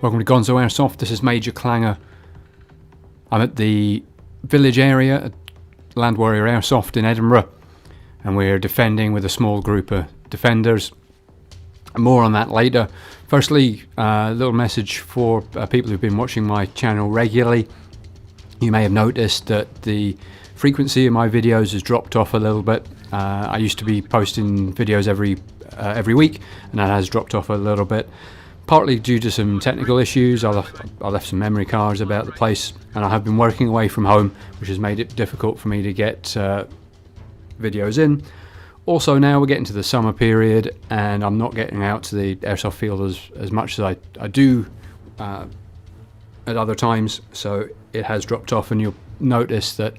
Welcome to Gonzo Airsoft. This is MjrClanger. I'm at the Village area at Land Warrior Airsoft in Edinburgh, and we're defending with a small group of defenders. More on that later. Firstly, a little message for people who've been watching my channel regularly. You may have noticed that the frequency of my videos has dropped off a little bit. I used to be posting videos every week, and that has dropped off a little bit. Partly due to some technical issues. I left some memory cards about the place, and I have been working away from home, which has made it difficult for me to get videos in. Also, now we're getting to the summer period, and I'm not getting out to the airsoft field as much as I do at other times, so it has dropped off, and you'll notice that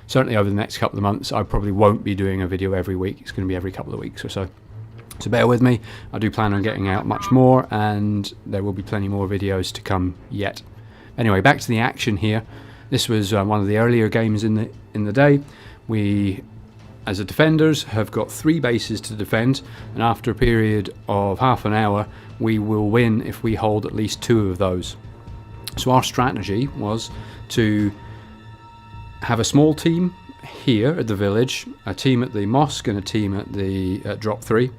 certainly over the next couple of months I probably won't be doing a video every week. It's going to be every couple of weeks or so. So bear with me. I do plan on getting out much more, and there will be plenty more videos to come yet. Anyway, back to the action here. This was one of the earlier games in the day. We, as a defenders, have got 3 bases to defend, and after a period of half an hour, we will win if we hold at least 2 of those. So our strategy was to have a small team here at the village, a team at the mosque, and a team at the drop 3.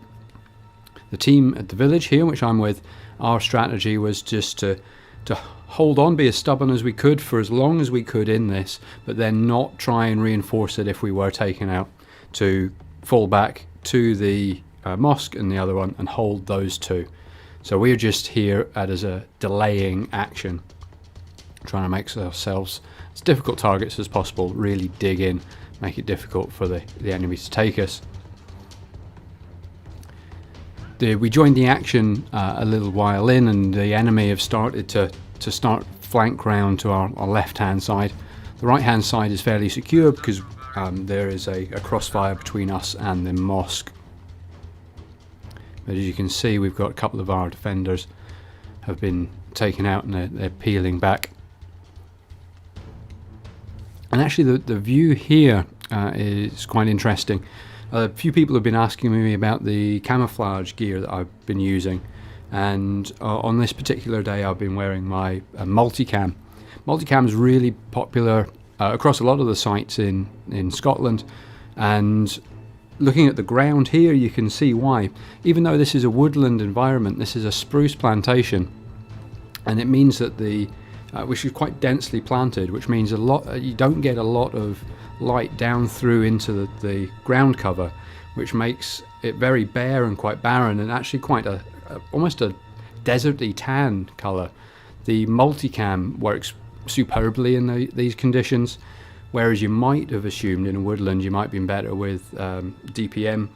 The team at the village here, which I'm with, our strategy was just to hold on, be as stubborn as we could for as long as we could in this, but then not try and reinforce it if we were taken out, to fall back to the mosque and the other one and hold those 2. So we're just here as a delaying action, trying to make ourselves as difficult targets as possible, really dig in, make it difficult for the enemy to take us. We joined the action a little while in, and the enemy have started to start flank round to our left hand side. The right hand side is fairly secure because there is a crossfire between us and the mosque. But as you can see, we've got a couple of our defenders have been taken out, and they're peeling back. And actually the view here is quite interesting. A few people have been asking me about the camouflage gear that I've been using, and on this particular day I've been wearing my multicam. Multicam is really popular across a lot of the sites in Scotland, and looking at the ground here you can see why. Even though this is a woodland environment, this is a spruce plantation, and it means that which is quite densely planted, which means you don't get a lot of light down through into the ground cover, which makes it very bare and quite barren, and actually quite almost a deserty tan colour. The multicam works superbly in these conditions, whereas you might have assumed in a woodland you might be better with DPM,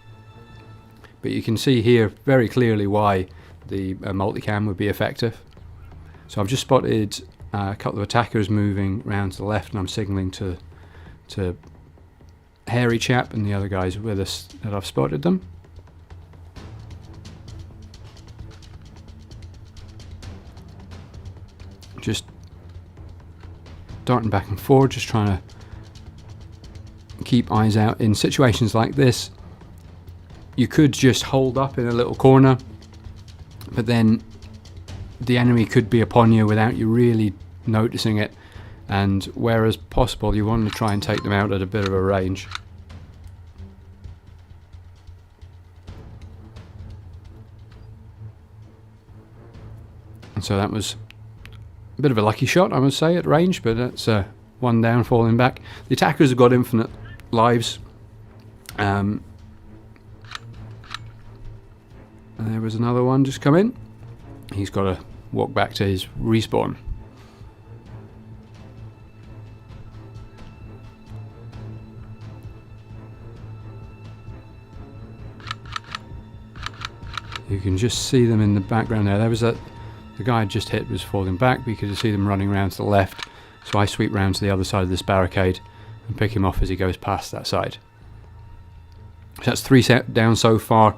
but you can see here very clearly why the multicam would be effective. So I've just spotted a couple of attackers moving round to the left, and I'm signalling to Hairy Chap and the other guys with us that I've spotted them. Just darting back and forward, just trying to keep eyes out. In situations like this, you could just hold up in a little corner, but then the enemy could be upon you without you really noticing it, and whereas possible you want to try and take them out at a bit of a range. And so that was a bit of a lucky shot, I must say, at range, but that's one down, falling back. The attackers have got infinite lives, and there was another one just come in. He's got to walk back to his respawn. You can just see them in the background there. There was the guy I just hit was falling back, but you could see them running around to the left. So I sweep round to the other side of this barricade and pick him off as he goes past that side. So that's 3 down so far.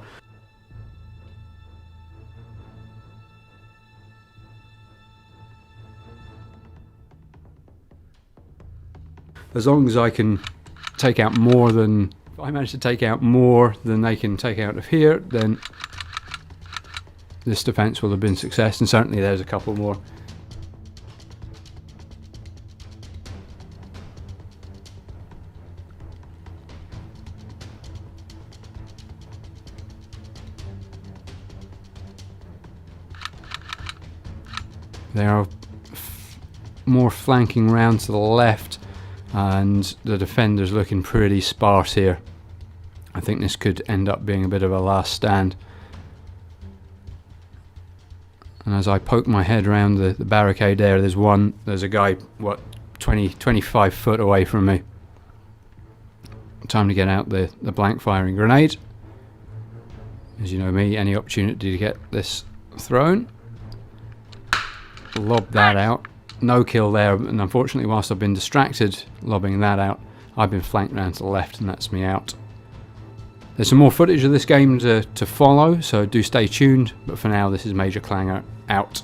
As long as I can take out more than, if I manage to take out more than they can take out of here, then this defence will have been success, and certainly there's a couple more They are more flanking round to the left, and the defenders looking pretty sparse here. I think this could end up being a bit of a last stand. And as I poke my head around the barricade there's a guy, what, 25 foot away from me. Time to get out the blank firing grenade. As you know me, any opportunity to get this thrown. Lob that out. No kill there, and unfortunately whilst I've been distracted lobbing that out, I've been flanked round to the left, and that's me out. There's some more footage of this game to follow, so do stay tuned, but for now this is MjrClanger out.